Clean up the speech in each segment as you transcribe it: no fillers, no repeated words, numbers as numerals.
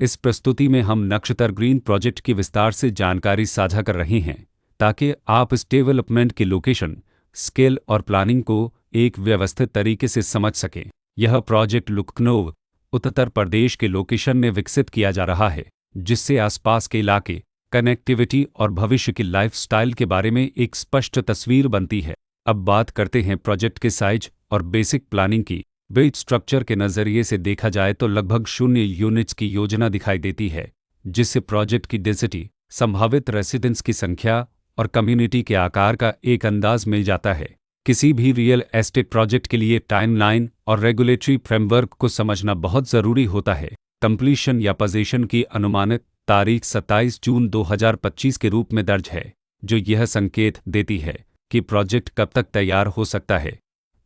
इस प्रस्तुति में हम नक्षत्र ग्रीन प्रोजेक्ट की विस्तार से जानकारी साझा कर रहे हैं ताकि आप इस डेवलपमेंट की लोकेशन, स्केल और प्लानिंग को एक व्यवस्थित तरीके से समझ सकें। यह प्रोजेक्ट लखनऊ, उत्तर प्रदेश के लोकेशन में विकसित किया जा रहा है, जिससे आसपास के इलाके, कनेक्टिविटी और भविष्य की लाइफस्टाइल के बारे में एक स्पष्ट तस्वीर बनती है। अब बात करते हैं प्रोजेक्ट के साइज और बेसिक प्लानिंग की। बेस स्ट्रक्चर के नज़रिए से देखा जाए तो लगभग 0 यूनिट्स की योजना दिखाई देती है, जिससे प्रोजेक्ट की डेंसिटी, संभावित रेसिडेंट्स की संख्या और कम्युनिटी के आकार का एक अंदाज मिल जाता है। किसी भी रियल एस्टेट प्रोजेक्ट के लिए टाइमलाइन और रेगुलेटरी फ्रेमवर्क को समझना बहुत ज़रूरी होता है। कंप्लीशन या पोजीशन की अनुमानित तारीख 27 जून 2025 के रूप में दर्ज है, जो यह संकेत देती है कि प्रोजेक्ट कब तक तैयार हो सकता है।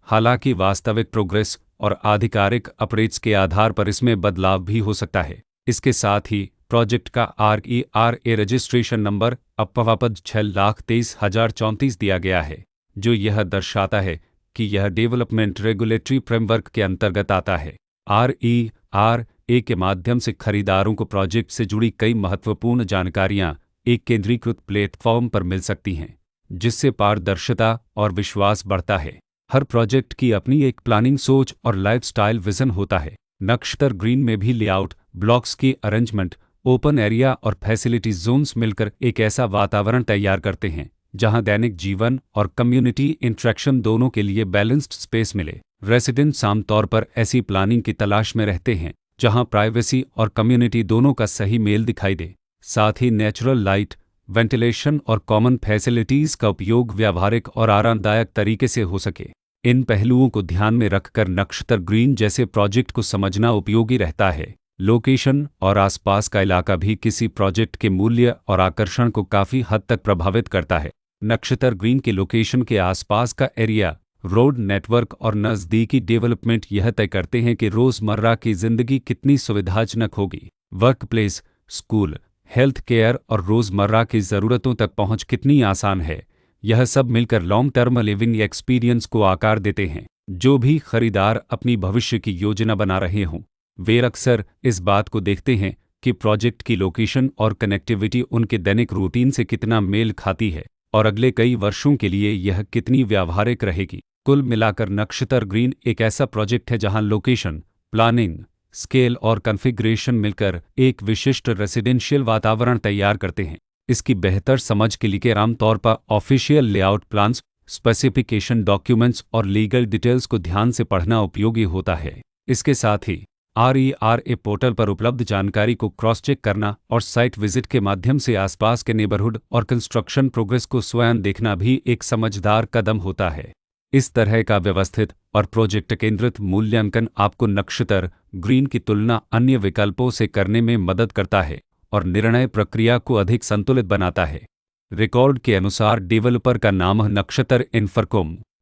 हालांकि वास्तविक प्रोग्रेस और आधिकारिक अपडेट्स के आधार पर इसमें बदलाव भी हो सकता है। इसके साथ ही प्रोजेक्ट का RERA रजिस्ट्रेशन नंबर अपवापद 6,23,034 दिया गया है, जो यह दर्शाता है कि यह डेवलपमेंट रेगुलेटरी फ्रेमवर्क के अंतर्गत आता है। RERA के माध्यम से खरीदारों को प्रोजेक्ट से जुड़ी कई महत्वपूर्ण जानकारियां एक केंद्रीकृत प्लेटफॉर्म पर मिल सकती हैं, जिससे पारदर्शिता और विश्वास बढ़ता है। हर प्रोजेक्ट की अपनी एक प्लानिंग सोच और लाइफस्टाइल विजन होता है। नक्षत्र ग्रीन में भी लेआउट, ब्लॉक्स की अरेंजमेंट, ओपन एरिया और फैसिलिटी जोन्स मिलकर एक ऐसा वातावरण तैयार करते हैं जहां दैनिक जीवन और कम्युनिटी इंटरेक्शन दोनों के लिए बैलेंस्ड स्पेस मिले। रेसिडेंट्स आमतौर पर ऐसी प्लानिंग की तलाश में रहते हैं जहां प्राइवेसी और कम्युनिटी दोनों का सही मेल दिखाई दे। साथ ही नेचुरल लाइट, वेंटिलेशन और कॉमन फैसिलिटीज़ का उपयोग व्यावहारिक और आरामदायक तरीके से हो सके। इन पहलुओं को ध्यान में रखकर नक्षत्र ग्रीन जैसे प्रोजेक्ट को समझना उपयोगी रहता है। लोकेशन और आसपास का इलाका भी किसी प्रोजेक्ट के मूल्य और आकर्षण को काफ़ी हद तक प्रभावित करता है। नक्षत्र ग्रीन के लोकेशन के आसपास का एरिया, रोड नेटवर्क और नज़दीकी डेवलपमेंट यह तय करते हैं कि रोज़मर्रा की ज़िंदगी कितनी सुविधाजनक होगी। Work place, school, health care और रोज़मर्रा की ज़रूरतों तक पहुंच कितनी आसान है। यह सब मिलकर लॉन्ग टर्म लिविंग एक्सपीरियंस को आकार देते हैं। जो भी खरीदार अपनी भविष्य की योजना बना रहे हों, वे अक्सर इस बात को देखते हैं कि प्रोजेक्ट की लोकेशन और कनेक्टिविटी उनके दैनिक रूटीन से कितना मेल खाती है और अगले कई वर्षों के लिए यह कितनी व्यावहारिक रहेगी। कुल मिलाकर नक्षत्र ग्रीन एक ऐसा प्रोजेक्ट है जहां लोकेशन, प्लानिंग, स्केल और कॉन्फ़िगरेशन मिलकर एक विशिष्ट रेसिडेंशियल वातावरण तैयार करते हैं। इसकी बेहतर समझ के लिए आमतौर पर official layout plans, specification documents और लीगल डिटेल्स को ध्यान से पढ़ना उपयोगी होता है। इसके साथ ही RERA पोर्टल पर उपलब्ध जानकारी को क्रॉस चेक करना और साइट विजिट के माध्यम से आसपास के नेबरहुड और कंस्ट्रक्शन प्रोग्रेस को स्वयं देखना भी एक समझदार कदम होता है। इस तरह का व्यवस्थित और प्रोजेक्ट केंद्रित मूल्यांकन आपको नक्षत्र ग्रीन की तुलना अन्य विकल्पों से करने में मदद करता है और निर्णय प्रक्रिया को अधिक संतुलित बनाता है। रिकॉर्ड के अनुसार डेवलपर का नाम नक्षत्र इन्फ्राकॉम